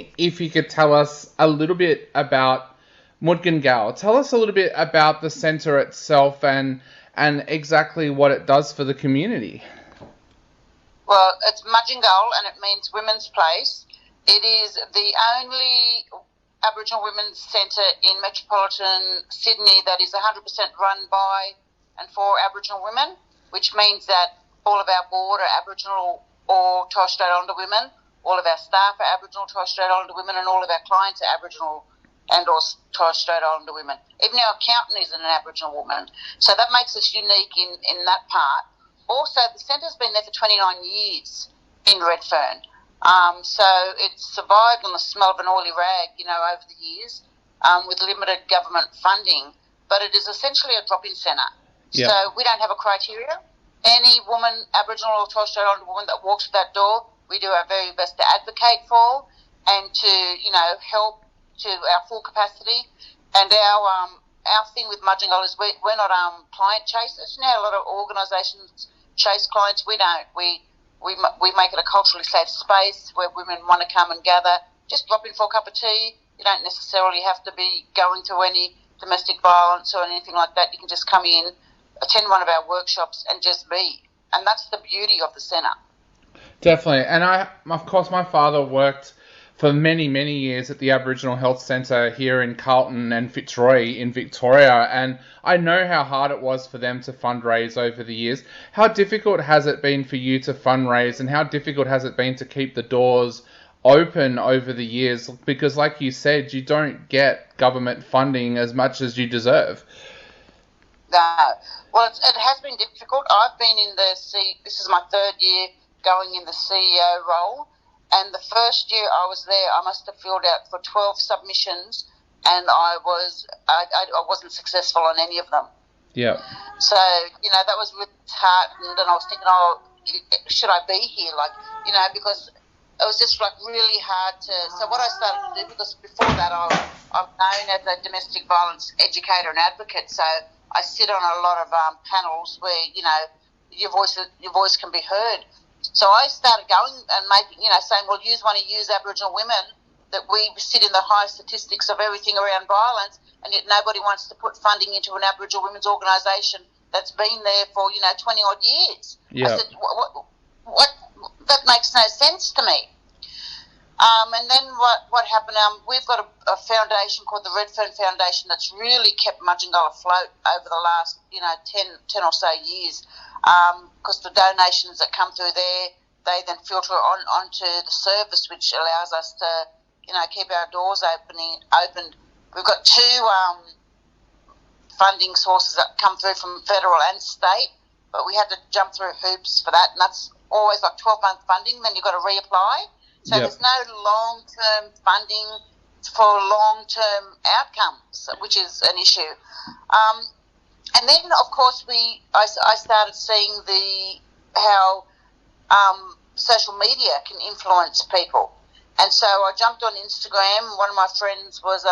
me if you could tell us a little bit about Mudgin-Gal. Tell us a little bit about the centre itself and exactly what it does for the community. Well, it's Mudgin-Gal and it means women's place. It is the only Aboriginal Women's Centre in metropolitan Sydney that is 100% run by and for Aboriginal women, which means that all of our board are Aboriginal or Torres Strait Islander women, all of our staff are Aboriginal, Torres Strait Islander women, and all of our clients are Aboriginal and or Torres Strait Islander women. Even our accountant is an Aboriginal woman. So that makes us unique in that part. Also, the centre's been there for 29 years in Redfern. So it's survived on the smell of an oily rag, over the years, with limited government funding. But it is essentially a drop-in centre. Yep. So we don't have a criteria. Any woman, Aboriginal or Torres Strait Islander woman that walks through that door, we do our very best to advocate for and to, help to our full capacity. And our thing with Mudgin-Gal is we're not client chasers. A lot of organisations chase clients. We don't. We make it a culturally safe space where women want to come and gather. Just drop in for a cup of tea. You don't necessarily have to be going to any domestic violence or anything like that. You can just come in, attend one of our workshops and just be. And that's the beauty of the centre. Definitely. And of course, my father worked for many, many years at the Aboriginal Health Centre here in Carlton and Fitzroy in Victoria, and I know how hard it was for them to fundraise over the years. How difficult has it been for you to fundraise, and how difficult has it been to keep the doors open over the years? Because like you said, you don't get government funding as much as you deserve. No. Well, it has been difficult. I've been in this is my third year going in the CEO role. And the first year I was there, I must have filled out for 12 submissions, and I wasn't successful on any of them. Yeah. So, that was really disheartened, and I was thinking, should I be here? Because it was just really hard to. So what I started to do, because before that I'm known as a domestic violence educator and advocate, so I sit on a lot of panels where your voice can be heard. So I started going and saying, well, you want to use Aboriginal women, that we sit in the high statistics of everything around violence, and yet nobody wants to put funding into an Aboriginal women's organisation that's been there for, 20-odd years. Yeah. I said, what? That makes no sense to me. And then what happened, we've got a foundation called the Redfern Foundation that's really kept Mudgin-Gal afloat over the last, 10 or so years. Because the donations that come through there, they then filter onto the service, which allows us to, keep our doors opened. We've got two funding sources that come through from federal and state, but we had to jump through hoops for that, and that's always like 12-month funding, then you've got to reapply. So There's no long-term funding for long-term outcomes, which is an issue. And then, of course, I started seeing how social media can influence people. And so I jumped on Instagram. One of my friends was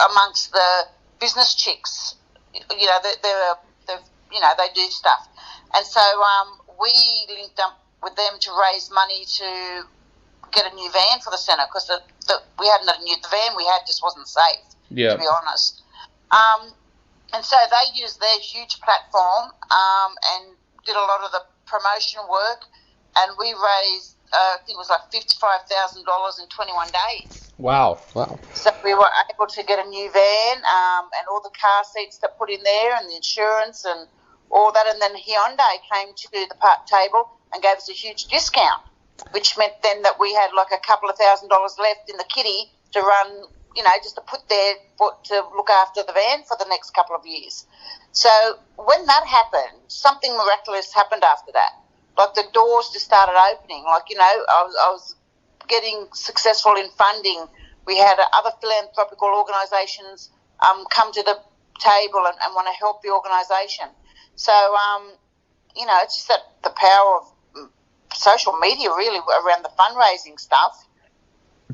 amongst the business chicks. They do stuff. And so we linked up with them to raise money to get a new van for the centre, because we hadn't had the van we had just wasn't safe, to be honest. And so they used their huge platform and did a lot of the promotion work, and we raised, I think it was like $55,000 in 21 days. Wow. So we were able to get a new van and all the car seats that put in there and the insurance and all that, and then Hyundai came to the part table and gave us a huge discount, which meant then that we had like a couple of $1,000s left in the kitty to run, just to put there to look after the van for the next couple of years. So when that happened, something miraculous happened after that. Like the doors just started opening. I was getting successful in funding. We had other philanthropic organisations come to the table and want to help the organisation. So, it's just that the power of social media really around the fundraising stuff.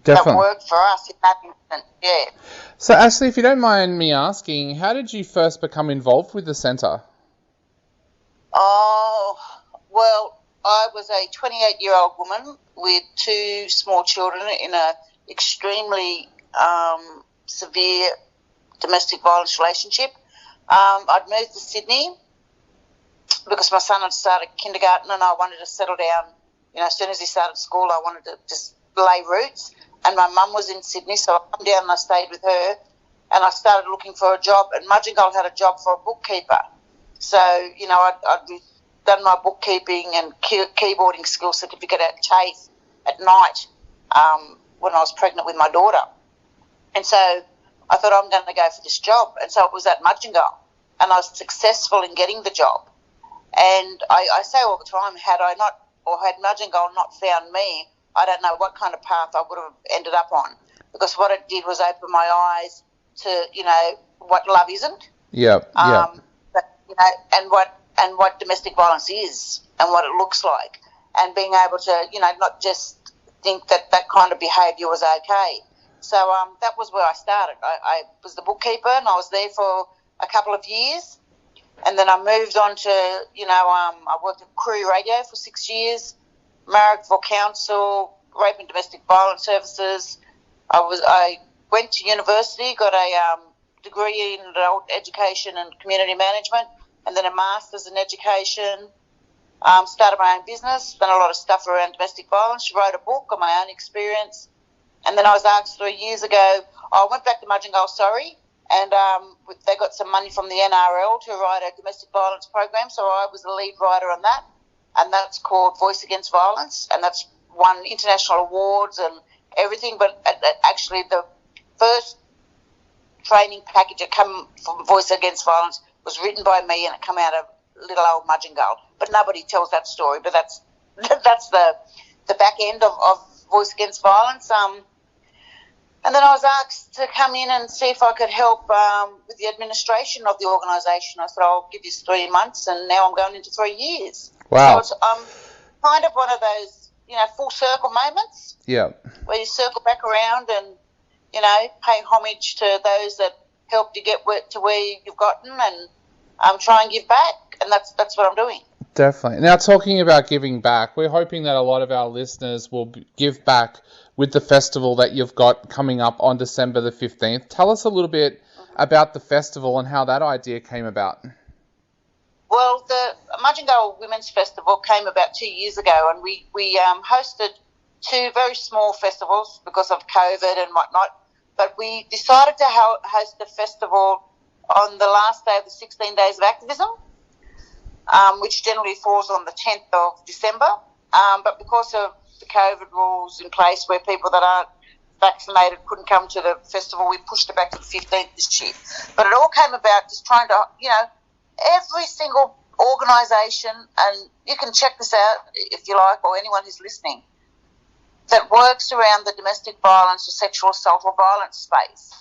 Definitely. That worked for us in that instant, yeah. So, Ashlee, if you don't mind me asking, how did you first become involved with the centre? Oh, well, I was a 28-year-old woman with 2 small children in a extremely severe domestic violence relationship. I'd moved to Sydney because my son had started kindergarten and I wanted to settle down. As soon as he started school, I wanted to just lay roots. And my mum was in Sydney, so I come down and I stayed with her. And I started looking for a job. And Mudgin-Gal had a job for a bookkeeper. So, I'd done my bookkeeping and keyboarding skill certificate at TAFE at night when I was pregnant with my daughter. And so I thought, I'm going to go for this job. And so it was at Mudgin-Gal. And I was successful in getting the job. And I say all the time, had Mudgin-Gal not found me, I don't know what kind of path I would have ended up on. Because what it did was open my eyes to, what love isn't. Yeah. And what domestic violence is and what it looks like. And being able to, not just think that kind of behaviour was okay. So that was where I started. I was the bookkeeper and I was there for a couple of years. And then I moved on to, I worked at Crew Radio for 6 years, Marrickville Council, Rape and Domestic Violence Services. I went to university, got a degree in adult education and community management, and then a master's in education. Started my own business, done a lot of stuff around domestic violence, wrote a book on my own experience. And then I was asked 3 years ago, I went back to Mudgin-Gal, and they got some money from the NRL to write a domestic violence program, so I was the lead writer on that, and that's called Voice Against Violence, and that's won international awards and everything, but actually the first training package that came from Voice Against Violence was written by me, and it came out of little old Mudgin-Gal, but nobody tells that story, but that's the back end of Voice Against Violence. And then I was asked to come in and see if I could help with the administration of the organisation. I said, I'll give you 3 months, and now I'm going into 3 years. Wow. So it's kind of one of those, full circle moments. Yeah. Where you circle back around and, pay homage to those that helped you get to where you've gotten, and try and give back. And that's what I'm doing. Definitely. Now, talking about giving back, we're hoping that a lot of our listeners will give back with the festival that you've got coming up on December the 15th. Tell us a little bit about the festival and how that idea came about. Well, the Mudgin-Gal Womens Festival came about 2 years ago, and we hosted 2 very small festivals because of COVID and whatnot, but we decided to host the festival on the last day of the 16 Days of Activism, which generally falls on the 10th of December, but because of the COVID rules in place where people that aren't vaccinated couldn't come to the festival, we pushed it back to the 15th this year. But it all came about just trying to, every single organisation, and you can check this out if you like, or anyone who's listening, that works around the domestic violence or sexual assault or violence space.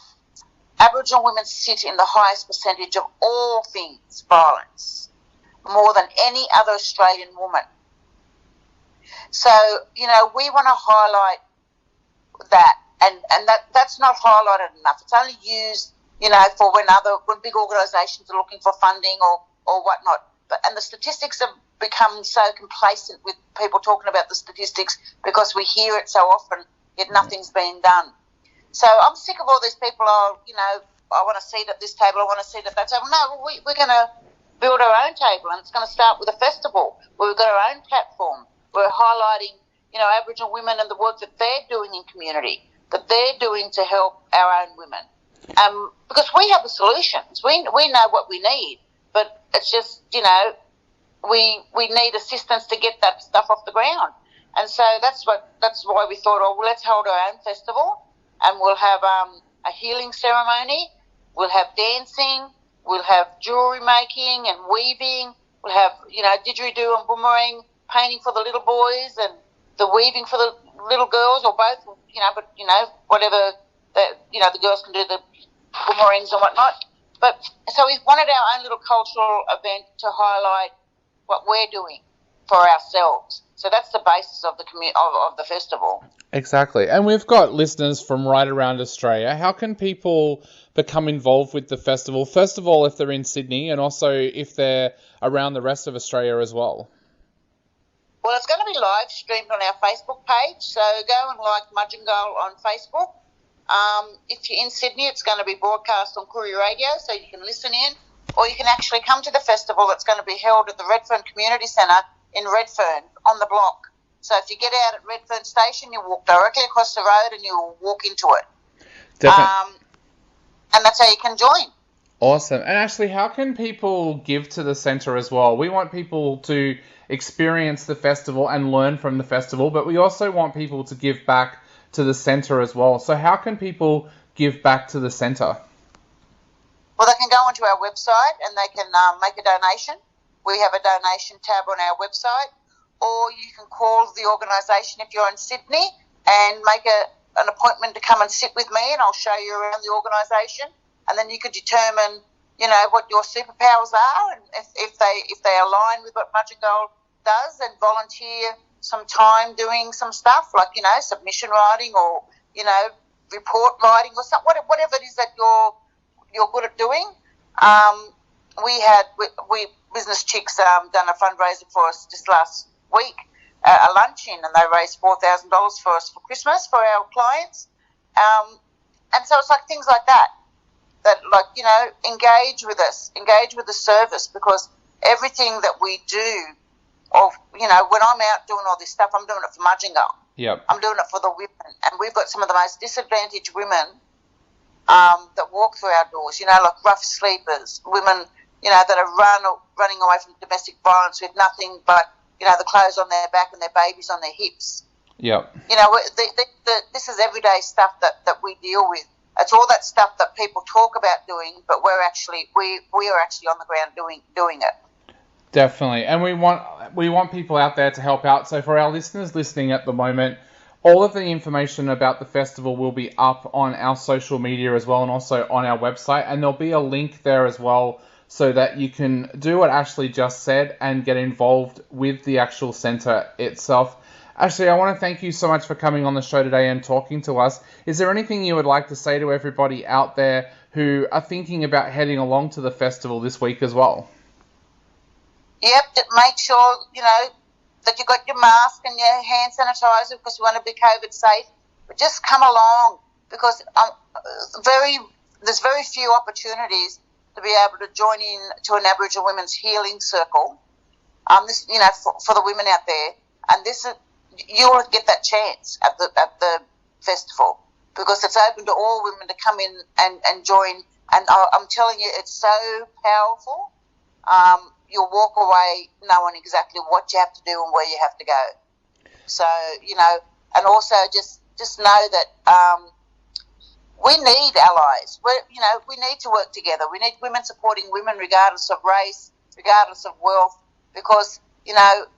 Aboriginal women sit in the highest percentage of all things violence, more than any other Australian woman. So, we want to highlight that, and that's not highlighted enough. It's only used, for when big organisations are looking for funding or whatnot. And the statistics have become so complacent with people talking about the statistics because we hear it so often, yet nothing's been done. So I'm sick of all these people, I want to seat at this table, I want to seat at that table. No, we're going to build our own table, and it's going to start with a festival where we've got our own platform. We're highlighting, Aboriginal women and the work that they're doing in community, that they're doing to help our own women. Because we have the solutions. We know what we need, but it's just, we need assistance to get that stuff off the ground. And so that's why we thought, let's hold our own festival, and we'll have a healing ceremony, we'll have dancing, we'll have jewellery making and weaving, we'll have, didgeridoo and boomerang painting for the little boys and the weaving for the little girls, or both, whatever, the girls can do the boomerangs and whatnot. But so we wanted our own little cultural event to highlight what we're doing for ourselves. So that's the basis of the festival. Exactly. And we've got listeners from right around Australia. How can people become involved with the festival? First of all, if they're in Sydney, and also if they're around the rest of Australia as well. Well, it's going to be live streamed on our Facebook page, so go and like Mudgin-Gal on Facebook. If you're in Sydney, it's going to be broadcast on Courier Radio, so you can listen in, or you can actually come to the festival. It's going to be held at the Redfern Community Centre in Redfern on the block. So if you get out at Redfern Station, you walk directly across the road and you'll walk into it. Definitely. And that's how you can join. Awesome. And Ashlee, how can people give to the centre as well? We want people to experience the festival and learn from the festival, but we also want people to give back to the centre as well. So how can people give back to the centre? Well, they can go onto our website and they can make a donation. We have a donation tab on our website, or you can call the organisation if you're in Sydney and make an appointment to come and sit with me, and I'll show you around the organisation, and then you can determine, what your superpowers are, and if they align with what Mudgin-Gal does, and volunteer some time doing some stuff like, submission writing or, report writing or something, whatever it is that you're good at doing. We Business Chicks done a fundraiser for us just last week, a luncheon, and they raised $4,000 for us for Christmas for our clients. And so it's like things like that, engage with us, engage with the service, because everything that we do, when I'm out doing all this stuff, I'm doing it for Mudgin-Gal. Yep. I'm doing it for the women, and we've got some of the most disadvantaged women that walk through our doors, like rough sleepers, women, that are running away from domestic violence with nothing but, the clothes on their back and their babies on their hips. Yep. This is everyday stuff that we deal with. It's all that stuff that people talk about doing, but we are actually on the ground doing it. Definitely. And we want people out there to help out. So for our listeners listening at the moment, all of the information about the festival will be up on our social media as well, and also on our website. And there'll be a link there as well, so that you can do what Ashlee just said and get involved with the actual centre itself. Ashlee, I want to thank you so much for coming on the show today and talking to us. Is there anything you would like to say to everybody out there who are thinking about heading along to the festival this week as well? Yep, make sure, that you got your mask and your hand sanitizer, because we want to be COVID safe. But just come along, because there's very few opportunities to be able to join in to an Aboriginal women's healing circle. For the women out there, and you'll get that chance at the festival, because it's open to all women to come in and join. And I'm telling you, it's so powerful. You'll walk away knowing exactly what you have to do and where you have to go. So, and also just know that we need allies. We need to work together. We need women supporting women regardless of race, regardless of wealth, because,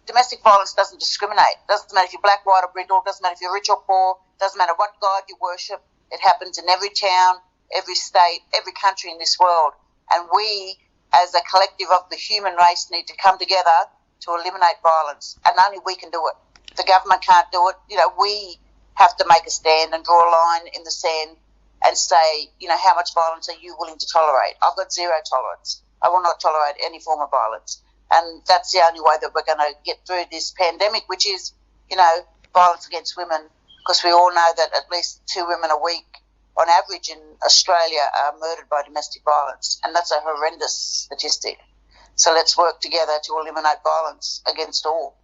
domestic violence doesn't discriminate. Doesn't matter if you're black, white or brindle, doesn't matter if you're rich or poor, doesn't matter what God you worship. It happens in every town, every state, every country in this world. And we, as a collective of the human race, need to come together to eliminate violence. And only we can do it. The government can't do it. We have to make a stand and draw a line in the sand and say, how much violence are you willing to tolerate? I've got zero tolerance. I will not tolerate any form of violence. And that's the only way that we're going to get through this pandemic, which is, violence against women, because we all know that at least 2 women a week, on average in Australia, are murdered by domestic violence. And that's a horrendous statistic. So let's work together to eliminate violence against all.